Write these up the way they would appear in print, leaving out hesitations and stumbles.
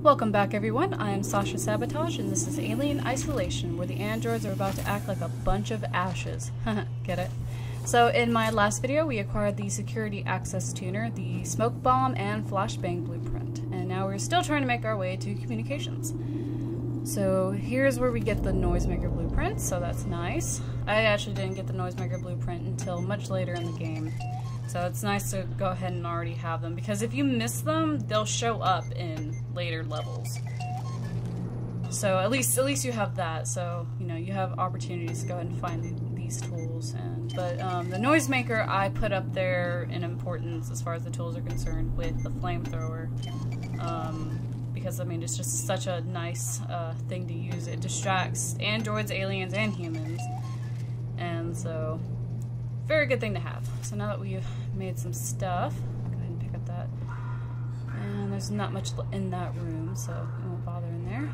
Welcome back, everyone. I am Sasha Sabotage, and this is Alien Isolation, where the androids are about to act like a bunch of ashes. Get it? So, in my last video, we acquired the security access tuner, the smoke bomb, and flashbang blueprint. And now we're still trying to make our way to communications. So, here's where we get the noisemaker blueprint, so that's nice. I actually didn't get the noisemaker blueprint until much later in the game. So it's nice to go ahead and already have them, because if you miss them, they'll show up in later levels. So at least you have that. So you know you have opportunities to go ahead and find these tools. But the noisemaker I put up there in importance as far as the tools are concerned with the flamethrower, because I mean it's just such a nice thing to use. It distracts androids, aliens, and humans, and so. Very good thing to have. So now that we've made some stuff, go ahead and pick up that. And there's not much in that room, so we won't bother in there.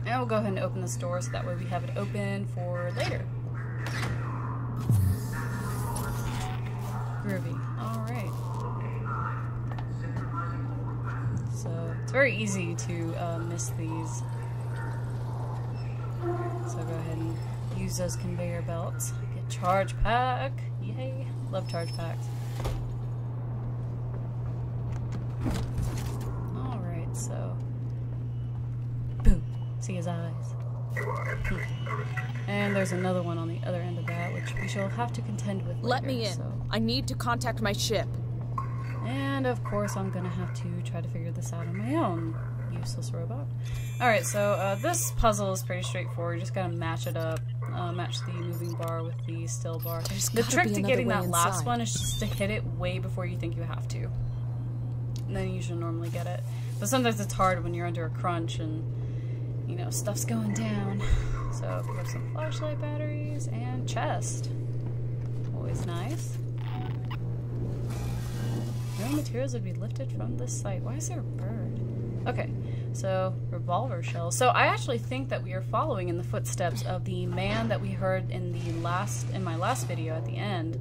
And we'll go ahead and open this door so that way we have it open for later. Groovy. Alright. So it's very easy to miss these. So go ahead and use those conveyor belts. Charge pack! Yay! Love charge packs. Alright, so... Boom! See his eyes. And there's another one on the other end of that, which we shall have to contend with later. Let me in. So. I need to contact my ship. And of course I'm gonna have to try to figure this out on my own. Useless robot. Alright, so this puzzle is pretty straightforward. You just gotta match it up. Match the moving bar with the still bar. The trick to getting that last one is just to hit it way before you think you have to. And then you should normally get it. But sometimes it's hard when you're under a crunch and, you know, stuff's going down. So pick up some flashlight batteries and chest. Always nice. No materials would be lifted from this site. Why is there a bird? Okay, so revolver shells. So I actually think that we are following in the footsteps of the man that we heard in my last video at the end,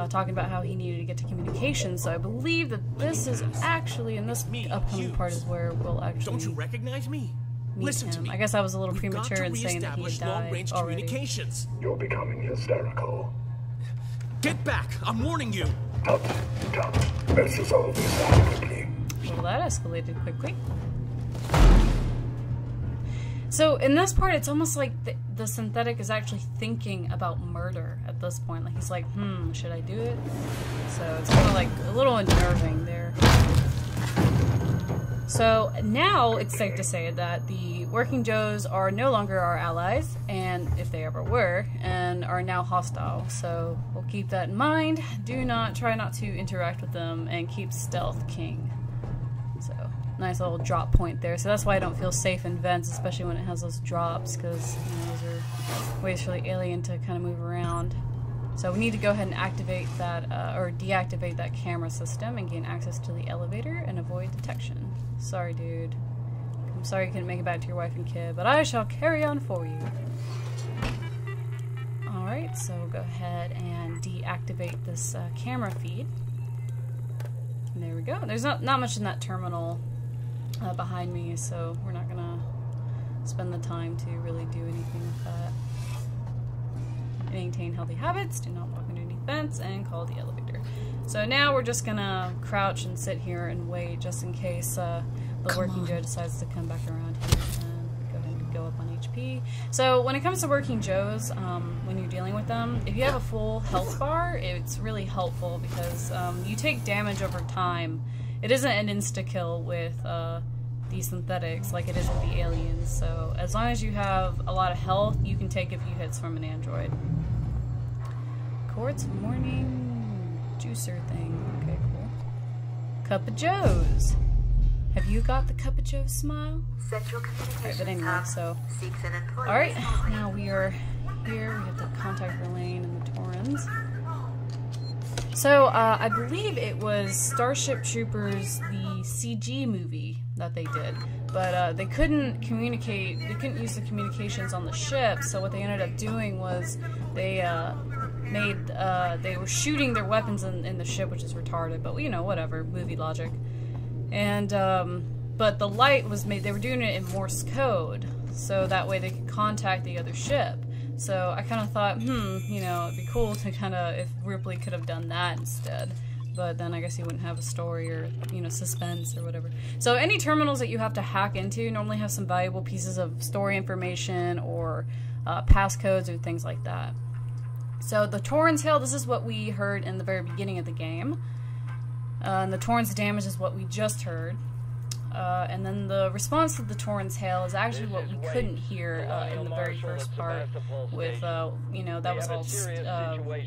talking about how he needed to get to communications. So I believe that this is actually in this upcoming part is where we'll actually. Don't you recognize me? Listen to me. I guess I was a little premature in saying that he had died already. You're becoming hysterical. Get back! I'm warning you. Tut, tut. Let's resolve this amicably. Well, that escalated quickly. So in this part, it's almost like the synthetic is actually thinking about murder at this point. Like he's like, should I do it? So it's kind of like a little unnerving there. So now it's safe to say that the Working Joes are no longer our allies, and if they ever were, and are now hostile. So we'll keep that in mind. Try not to interact with them, and keep stealth king. So nice little drop point there. So that's why I don't feel safe in vents, especially when it has those drops, because you know, those are ways for the alien to kind of move around. So we need to go ahead and activate that, or deactivate that camera system and gain access to the elevator and avoid detection. Sorry, dude. I'm sorry you couldn't make it back to your wife and kid, but I shall carry on for you. Alright, so we'll go ahead and deactivate this camera feed. And there we go. There's not much in that terminal behind me, so we're not gonna spend the time to really do anything with that. Maintain healthy habits, do not walk underneath vents, and call the elevator. So now we're just gonna crouch and sit here and wait just in case the Working Joe decides to come back around here and go ahead and go up on HP. So when it comes to Working Joes, when you're dealing with them, if you have a full health bar, it's really helpful because you take damage over time. It isn't an insta-kill with these synthetics like it is with the aliens, so as long as you have a lot of health, you can take a few hits from an android. Quartz morning juicer thing. Okay, cool. Cup of Joe's. Have you got the Cup of Joe's smile? Alright, but anyway, so. Alright, now we are here. We have the contact Verlaine and the Torrens. So, I believe it was Starship Troopers, the CG movie that they did, but they couldn't communicate, they couldn't use the communications on the ship, so what they ended up doing was they were shooting their weapons in the ship, which is retarded, but you know, whatever, movie logic. And but the light was made, they were doing it in Morse code, so that way they could contact the other ship. So I kind of thought, you know, it'd be cool to kind of, if Ripley could have done that instead. But then I guess you wouldn't have a story or, you know, suspense or whatever. So any terminals that you have to hack into normally have some valuable pieces of story information or passcodes or things like that. So the Torrens hail, this is what we heard in the very beginning of the game. And the Torrens damage is what we just heard. And then the response to the Torrens hail is actually what we couldn't hear in the very first part with, you know, that was all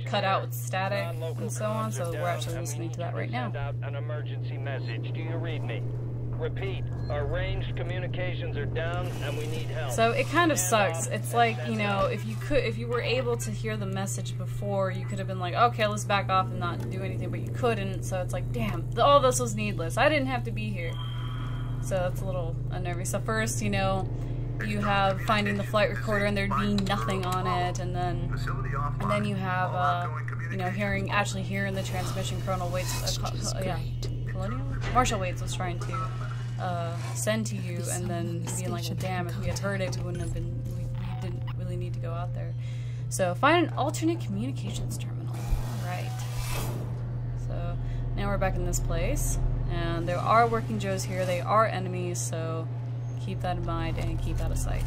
cut out with static and so on, so we're actually listening to that right now. An emergency message. Do you read me? Repeat, our ranged communications are down and we need help. So it kind of sucks. It's like, you know, if you were able to hear the message before, you could have been like, okay, let's back off and not do anything, but you couldn't, so it's like, damn, all this was needless. I didn't have to be here. So that's a little unnerving. So first, you know, you have finding the flight recorder and there'd be nothing on it, and then you have, you know, actually hearing the transmission Colonel Waits, Colonial? Marshall Waits was trying to send to you, and then being like, well, damn, if we had heard it, we didn't really need to go out there. So find an alternate communications terminal. Alright. So now we're back in this place. And there are working Joes here. They are enemies, so keep that in mind and keep out of sight.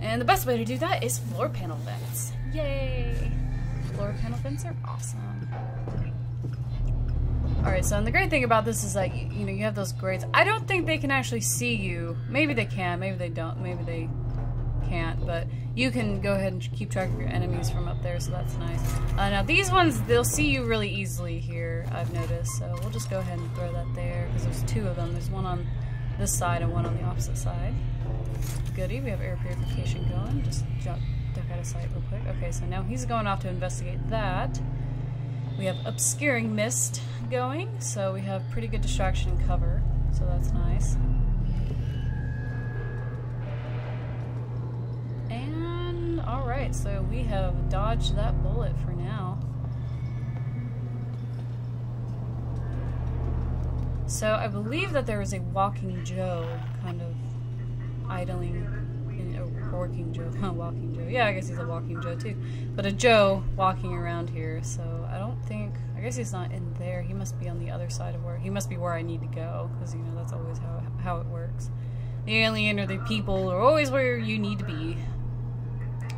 And the best way to do that is floor panel vents. Yay! Floor panel vents are awesome. Alright, so and the great thing about this is that, you know, you have those grates. I don't think they can actually see you. Maybe they can, maybe they don't, maybe they can't, but you can go ahead and keep track of your enemies from up there, so that's nice. Now these ones, they'll see you really easily here, I've noticed, so we'll just go ahead and throw that there, because there's two of them. There's one on this side and one on the opposite side. Goody, we have air purification going. Just duck out of sight real quick. Okay, so now he's going off to investigate that. We have obscuring mist going, so we have pretty good distraction and cover, so that's nice. Alright, so we have dodged that bullet for now. So I believe that there is a walking Joe kind of idling in a working Joe. Walking Joe. Yeah, I guess he's a walking Joe too. But a Joe walking around here, so I don't think, I guess he's not in there. He must be on the other side of where, he must be where I need to go, because, you know, that's always how it works. The alien or the people are always where you need to be.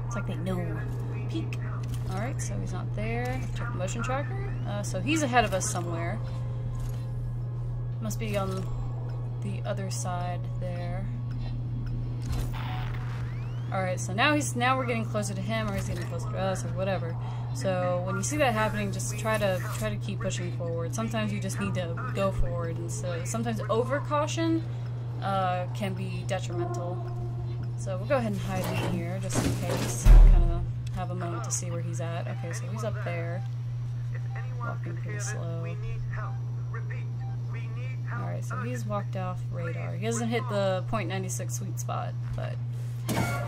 It's like they know. Peek. Alright, so he's not there. Check the motion tracker. So he's ahead of us somewhere. Must be on the other side there. Alright, so now we're getting closer to him, or he's getting closer to us, or whatever. So when you see that happening, just try to keep pushing forward. Sometimes you just need to go forward, and so sometimes over caution can be detrimental. So we'll go ahead and hide in here, just in case. Kind of have a moment to see where he's at. Okay, so he's up there. Walking pretty slow. Alright, so he's walked off radar. He hasn't hit the .96 sweet spot, but, you know.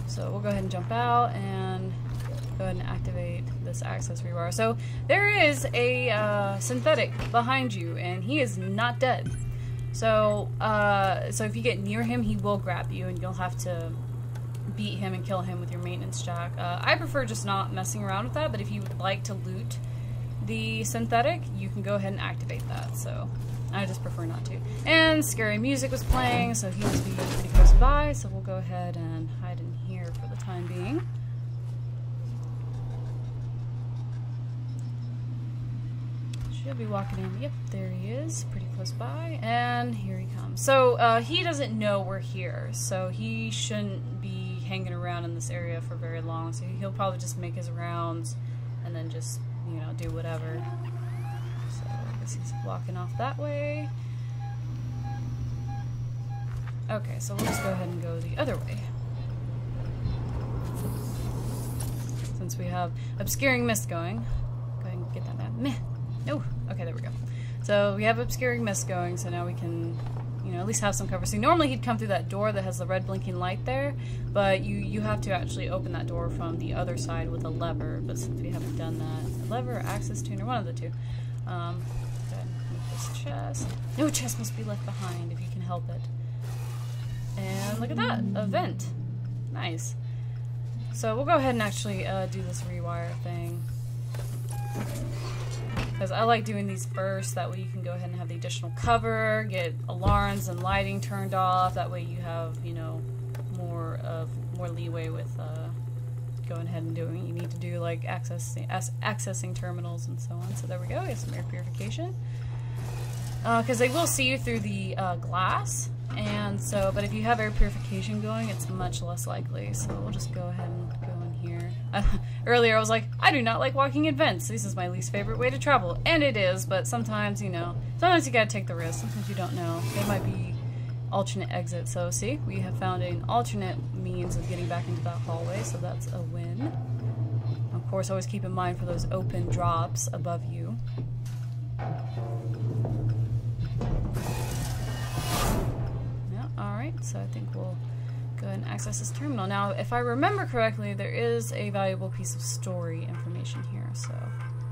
So we'll go ahead and jump out and go ahead and activate this access rebar. So there is a synthetic behind you, and he is not dead. So, so if you get near him, he will grab you, and you'll have to beat him and kill him with your maintenance jack. I prefer just not messing around with that, but if you would like to loot the synthetic, you can go ahead and activate that, so I just prefer not to. And scary music was playing, so he must be pretty close by, so we'll go ahead and hide in here for the time being. Should be walking in. Yep, there he is. Pretty close by. And here he comes. So, he doesn't know we're here, so he shouldn't be hanging around in this area for very long. So he'll probably just make his rounds and then just, you know, do whatever. So, I guess he's walking off that way. Okay, so we'll just go ahead and go the other way. Since we have obscuring mist going. Go ahead and get that map. Meh. No. Okay, there we go. So we have obscuring mist going, so now we can, you know, at least have some cover. See, normally he'd come through that door that has the red blinking light there, but you have to actually open that door from the other side with a lever, but since we haven't done that, a lever or access tuner, one of the two. Go ahead and move this Nice chest. No chest must be left behind if you can help it. And look at that, a vent. Nice. So we'll go ahead and actually do this rewire thing. Because I like doing these first, that way you can go ahead and have the additional cover, get alarms and lighting turned off, that way you have, you know, more leeway with going ahead and doing what you need to do, like accessing terminals and so on. So there we go, we have some air purification. Because they will see you through the glass, and so, but if you have air purification going, it's much less likely. So we'll just go ahead and go in here. Earlier I was like, I do not like walking in vents. This is my least favorite way to travel. And it is, but sometimes, you know, sometimes you gotta take the risk. Sometimes you don't know. They might be alternate exits. So see, we have found an alternate means of getting back into that hallway, so that's a win. Of course, always keep in mind for those open drops above you. Yeah, alright, so I think we'll go ahead and access this terminal. Now, if I remember correctly, there is a valuable piece of story information here, so...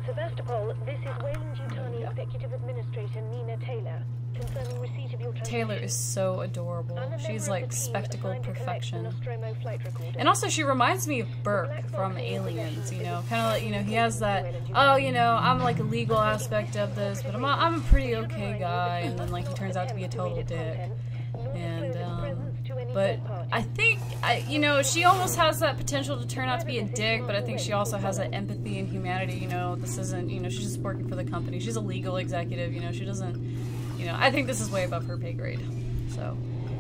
Sevastopol, this is Wayland-Yutani Executive Administrator Nina Taylor, concerning receipt of your transmission. Taylor is so adorable. She's like spectacled perfection. And also she reminds me of Burke from Aliens, you know, kind of like, you know, he has that, oh, you know, I'm like a legal aspect of this, but I'm a pretty okay guy, and then like he turns out to be a total dick. And, but I think, you know, she almost has that potential to turn out to be a dick, but I think she also has that empathy and humanity, you know, this isn't, you know, she's just working for the company. She's a legal executive, you know, she doesn't, you know, I think this is way above her pay grade. So,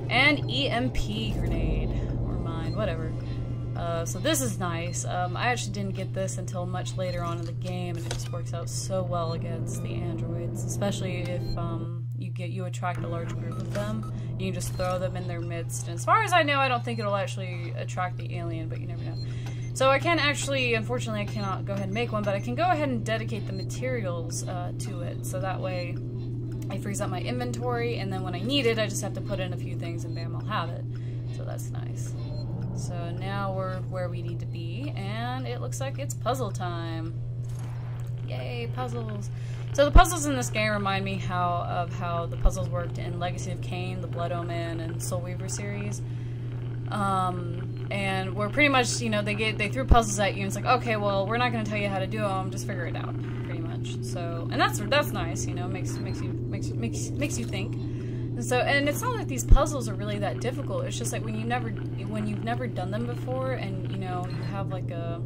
and EMP grenade, or mine, whatever. So this is nice. I actually didn't get this until much later on in the game, and it just works out so well against the androids, especially if, you attract a large group of them. You can just throw them in their midst, and as far as I know, I don't think it'll actually attract the alien, but you never know. So I can actually, unfortunately, I cannot go ahead and make one, but I can go ahead and dedicate the materials to it, so that way I freeze up my inventory, and then when I need it, I just have to put in a few things, and bam, I'll have it. So that's nice. So now we're where we need to be, and it looks like it's puzzle time. Yay, puzzles. So the puzzles in this game remind me of how the puzzles worked in Legacy of Kain, the Blood Omen, and Soul Weaver series. And we're pretty much, you know, they threw puzzles at you, and it's like, okay, well, we're not going to tell you how to do them, just figure it out, pretty much. So, and that's nice, you know, makes you think. And so, and it's not like these puzzles are really that difficult. It's just like when you've never done them before, and you know, you have like a,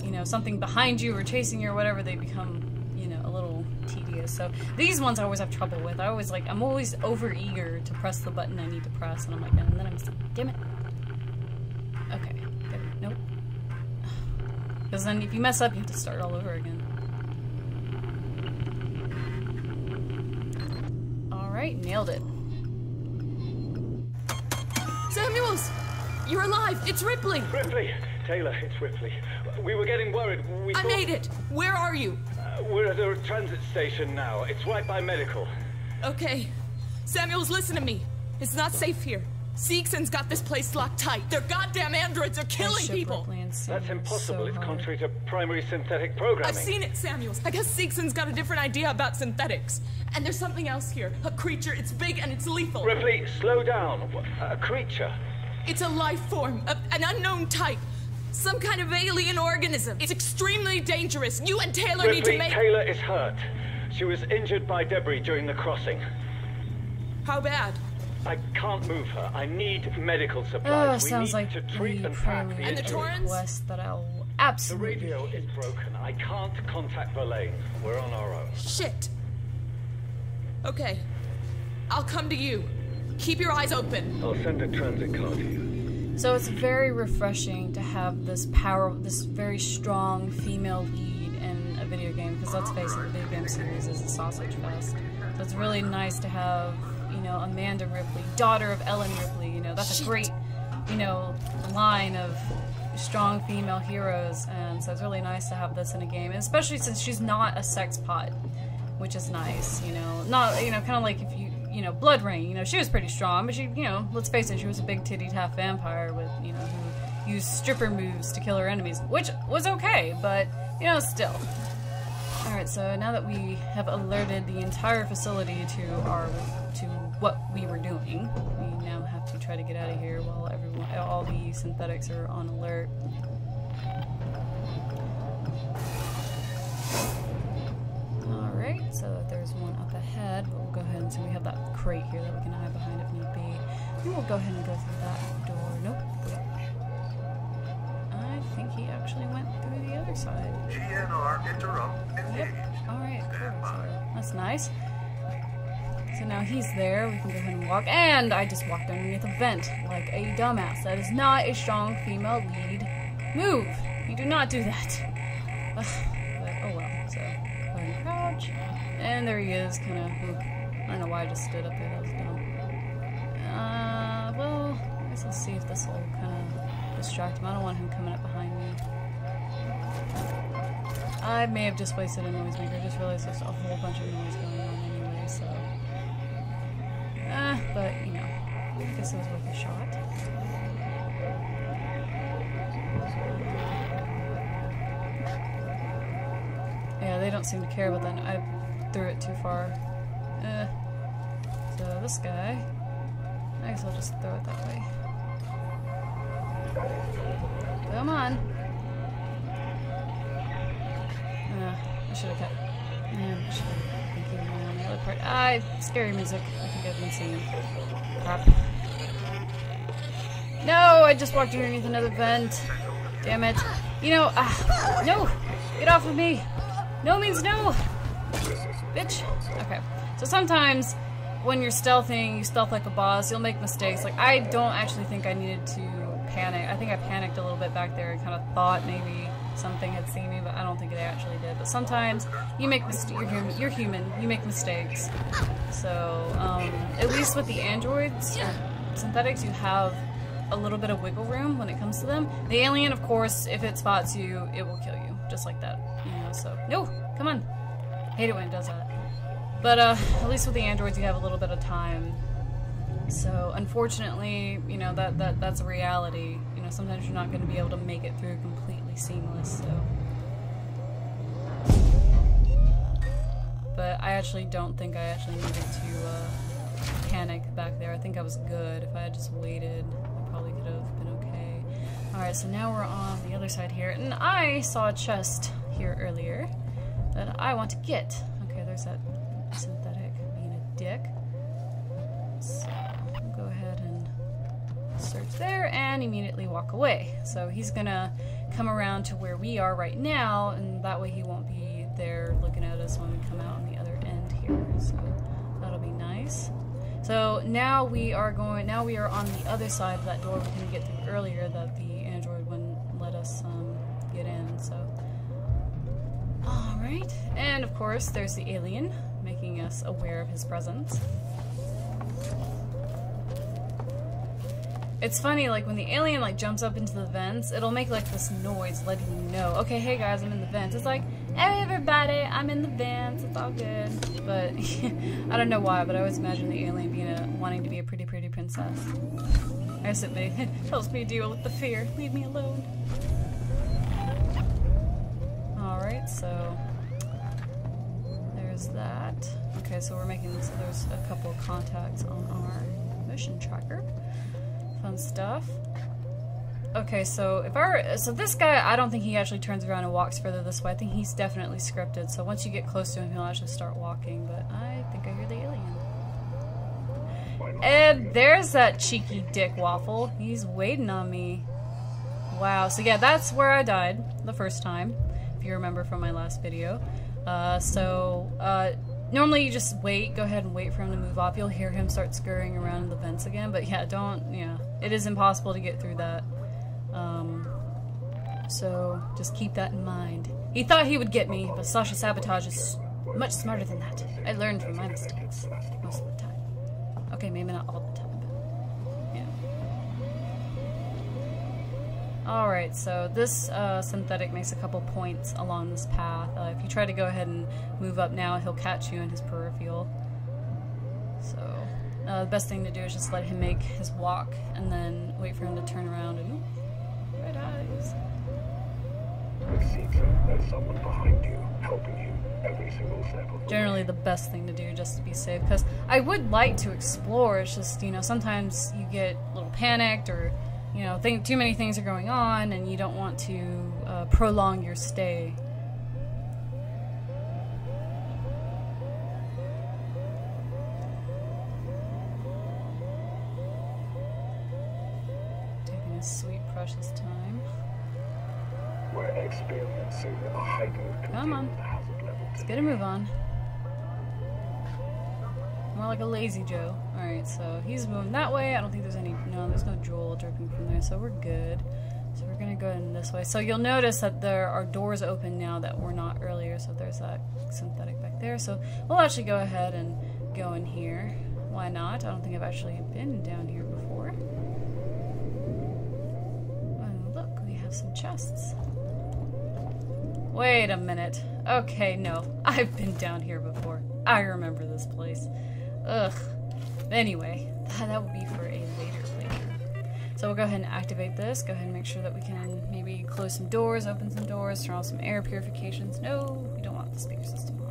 you know, something behind you or chasing you or whatever, they become, you know, a little tedious. So these ones I always have trouble with. I'm always over eager to press the button I need to press, and I'm like, and then I'm just like, damn it. Okay, good. Nope. Because then if you mess up, you have to start all over again. Alright, nailed it. Samuels! You're alive! It's Ripley! Ripley! Taylor, it's Ripley. We were getting worried. I made it! Where are you? We're at a transit station now. It's right by medical. Okay. Samuels, listen to me. It's not safe here. Seegson's got this place locked tight. Their goddamn androids are killing people! That's impossible. So it's hard. contrary to primary synthetic programming. I've seen it, Samuels. I guess Seegson's got a different idea about synthetics. And there's something else here. A creature. It's big and it's lethal. Ripley, slow down. A creature. It's a life form. An unknown type. Some kind of alien organism. It's extremely dangerous. You and Taylor need to make... Taylor is hurt. She was injured by debris during the crossing. How bad? I can't move her. I need medical supplies. Oh, sounds like to treat and pack the And the injured. Torrens? Request that I'll The absolutely. radio is broken. I can't contact Verlaine. We're on our own. Shit. Okay. I'll come to you. Keep your eyes open. I'll send a transit car to you. So it's very refreshing to have this very strong female lead in a video game, because let's face it, the video game series is a sausage fest. So it's really nice to have, you know, Amanda Ripley, daughter of Ellen Ripley, you know, that's a great, you know, line of strong female heroes, and so it's really nice to have this in a game, and especially since she's not a sex pot, which is nice, you know, not, you know, kind of like if you know, Blood Rain, you know, she was pretty strong, but she, you know, let's face it, she was a big-tittied half vampire with, you know, who used stripper moves to kill her enemies, which was okay, but, you know, still. Alright, so now that we have alerted the entire facility to what we were doing, we now have to try to get out of here while all the synthetics are on alert. Alright, so there's one up ahead. We'll go ahead and see we have that crate here that we can hide behind if need be. And we'll go ahead and go through that door. Nope. I think he actually went through the other side. GNR interrupt engaged. Yep. Alright, cool. So that's nice. So now he's there. We can go ahead and walk. And I just walked underneath a vent like a dumbass. That is not a strong female lead move. You do not do that. But, oh well. So, go ahead and crouch. And there he is, kind of. I don't know why I just stood up there. That was dumb. Well, I guess I'll see if this will kind of distract him. I don't want him coming up behind me. I may have just wasted a noise maker. I just realized there's a whole bunch of noise going on anyway, so. But, you know, I guess it was worth a shot. Yeah, they don't seem to care about that. I threw it too far. So this guy, I guess I'll just throw it that way. Come on. I should have kept. Man, I should have been keeping an eye on the other part. Scary music. I think I've been seeing. Crap. No, I just walked underneath another vent. Damn it. You know, no! Get off of me! No means no! Bitch. Okay. So sometimes when you're stealthing, you stealth like a boss, you'll make mistakes. Like, I don't actually think I needed to panic. I think I panicked a little bit back there and kind of thought maybe something had seen me, but I don't think they actually did. But sometimes you make you're human. You make mistakes. So, at least with the androids, synthetics, you have a little bit of wiggle room when it comes to them. The alien, of course, if it spots you, it will kill you. Just like that. You know, so, no! Come on! I hate it when it does that. But, at least with the androids, you have a little bit of time. So, unfortunately, you know, that's a reality. You know, sometimes you're not going to be able to make it through completely seamless, so. But I actually don't think I actually needed to, panic back there. I think I was good. If I had just waited, I probably could have been okay. Alright, so now we're on the other side here, and I saw a chest here earlier that I want to get. Okay, there's that synthetic being a dick. So, we'll go ahead and search there and immediately walk away. So he's gonna come around to where we are right now, and that way he won't be there looking at us when we come out on the other end here. So that'll be nice. So now we are on the other side of that door we couldn't get through earlier that the android wouldn't let us get in. So, alright. And of course there's the alien making us aware of his presence. It's funny, like, when the alien, like, jumps up into the vents, it'll make, like, this noise letting you know, okay, hey guys, I'm in the vents. It's like, hey everybody, I'm in the vents, it's all good. But, I don't know why, but I always imagine the alien being wanting to be a pretty princess. I guess it helps me deal with the fear. Leave me alone. Alright, so there's that. Okay, so we're making this, there's a couple of contacts on our motion tracker. Fun stuff. Okay, so so this guy, I don't think he actually turns around and walks further this way. I think he's definitely scripted. So once you get close to him, he'll actually start walking. But I think I hear the alien. And there's that cheeky dick waffle. He's waiting on me. Wow. So yeah, that's where I died the first time, if you remember from my last video. Normally you just wait, go ahead and wait for him to move off. You'll hear him start scurrying around in the vents again, but yeah, it is impossible to get through that. So just keep that in mind. He thought he would get me, but Sasha Sabotage is much smarter than that. I learned from my mistakes, most of the time. Okay, maybe not all the time, but yeah. Alright, so this synthetic makes a couple points along this path. If you try to go ahead and move up now, he'll catch you in his peripheral. So, the best thing to do is just let him make his walk, and then wait for him to turn around and... red eyes. It seems like there's someone behind you, helping you. every single step of the generally way. the best thing to do just to be safe, because I would like to explore. It's just, you know, sometimes you get a little panicked, or, you know, too many things are going on and you don't want to prolong your stay. Taking his sweet precious time. We're experiencing a heightened Come on. containment hazard level Let's today. get a move on. More like a lazy Joe. Alright, so he's moving that way. I don't think there's any... No, there's no drool dripping from there, so we're good. So we're gonna go in this way. So you'll notice that there are doors open now that were not earlier, so there's that synthetic back there. So we'll actually go ahead and go in here. Why not? I don't think I've actually been down here before. Oh, look, we have some chests. Wait a minute. Okay, no. I've been down here before. I remember this place. Ugh. Anyway, that will be for a later playthrough. So we'll go ahead and activate this. Go ahead and make sure that we can maybe close some doors, open some doors, turn on some air purifications. No, we don't want the speaker system on.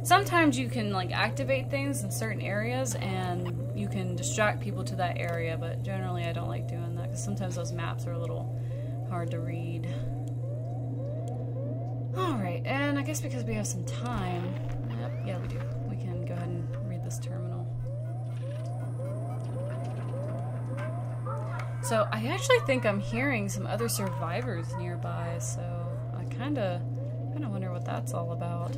Sometimes you can like activate things in certain areas and you can distract people to that area, but generally I don't like doing that because sometimes those maps are a little hard to read. Alright, and I guess because we have some time, yep, yeah we do, we can go ahead and read this terminal. So I actually think I'm hearing some other survivors nearby, so I kinda wonder what that's all about.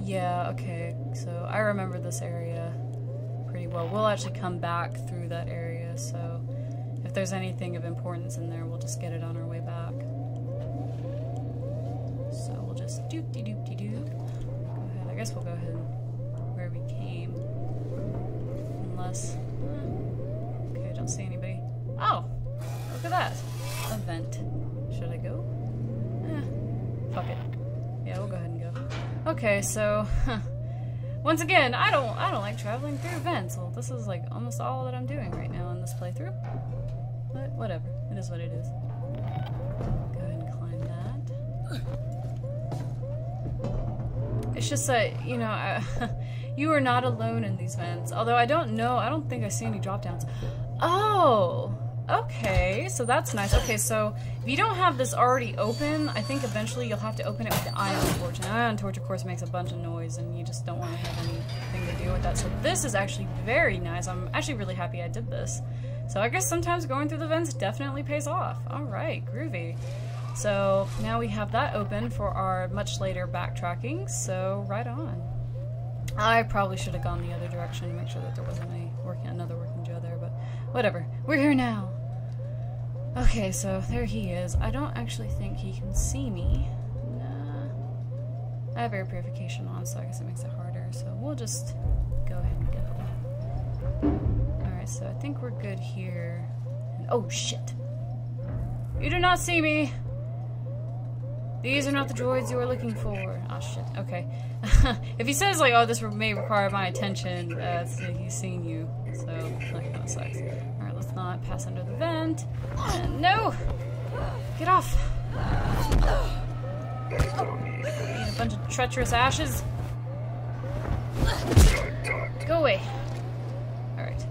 Yeah, okay, so I remember this area pretty well. We'll actually come back through that area, so if there's anything of importance in there, we'll just get it on our way back. So we'll just doop-de-doop-de-doo. Go ahead, I guess we'll go ahead where we came. Unless... okay, I don't see anybody. Oh! Look at that! A vent. Should I go? Fuck it. Yeah, we'll go ahead and go. Okay, so... once again, I don't like traveling through vents. Well, this is like almost all that I'm doing right now in this playthrough. But whatever. It is what it is. Go ahead and climb that. It's just that, you know, you are not alone in these vents. Although I don't know, I don't think I see any drop downs. Oh! Okay, so that's nice. Okay, so if you don't have this already open, I think eventually you'll have to open it with the ion torch. And the ion torch, of course, makes a bunch of noise, and you just don't want to have anything to do with that. So this is actually very nice. I'm actually really happy I did this. So I guess sometimes going through the vents definitely pays off. Alright, groovy. So now we have that open for our much later backtracking, so right on. I probably should have gone the other direction to make sure that there wasn't another working Joe there, but whatever. We're here now. Okay, so there he is. I don't actually think he can see me. Nah. I have air purification on, so I guess it makes it harder. So we'll just go ahead and go. Alright, so I think we're good here. And, oh, shit. You do not see me! These are not the droids you are looking for. Oh, shit. Okay. If he says, like, oh, this may require my attention, he's seen you. So, that kind of sucks. Alright, let's not pass under the vent. No! Get off! Need a bunch of treacherous ashes. Go away. Alright.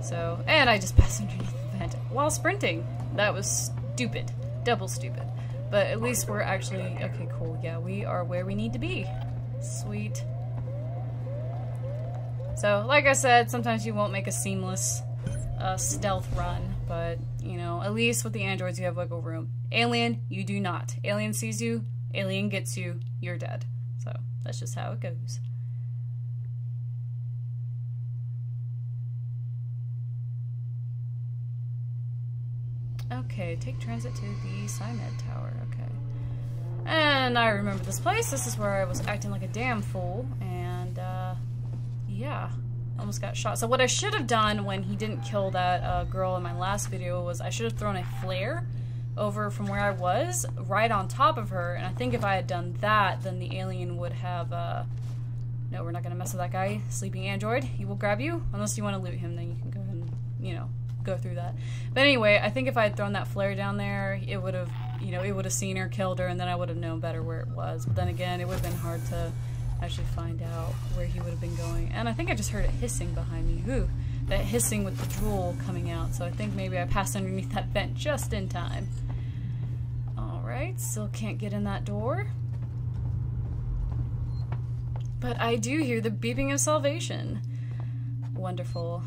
So, and I just passed underneath the vent while sprinting. That was stupid. Double stupid. But at least we're actually... okay, cool. Yeah, we are where we need to be. Sweet. So, like I said, sometimes you won't make a seamless stealth run, but, you know, at least with the androids you have wiggle room. Alien, you do not. Alien sees you, alien gets you, you're dead. So, that's just how it goes. Okay, take transit to the Symed Tower, okay. And I remember this place. This is where I was acting like a damn fool, and, yeah. Almost got shot. So what I should have done when he didn't kill that girl in my last video was I should have thrown a flare over from where I was, right on top of her, and I think if I had done that, then the alien would have, no, we're not gonna mess with that guy. Sleeping android, he will grab you. Unless you want to loot him, then you can go ahead and, you know, go through that. But anyway, I think if I had thrown that flare down there, it would have you know, it would have seen her, killed her, and then I would have known better where it was. But then again, it would have been hard to actually find out where he would have been going. And I think I just heard it hissing behind me. Ooh, that hissing with the drool coming out. So I think maybe I passed underneath that vent just in time. Alright, still can't get in that door. But I do hear the beeping of salvation. Wonderful.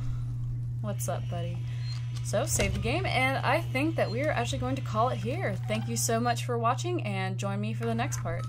What's up, buddy? So, save the game, and I think that we are actually going to call it here. Thank you so much for watching, and join me for the next part.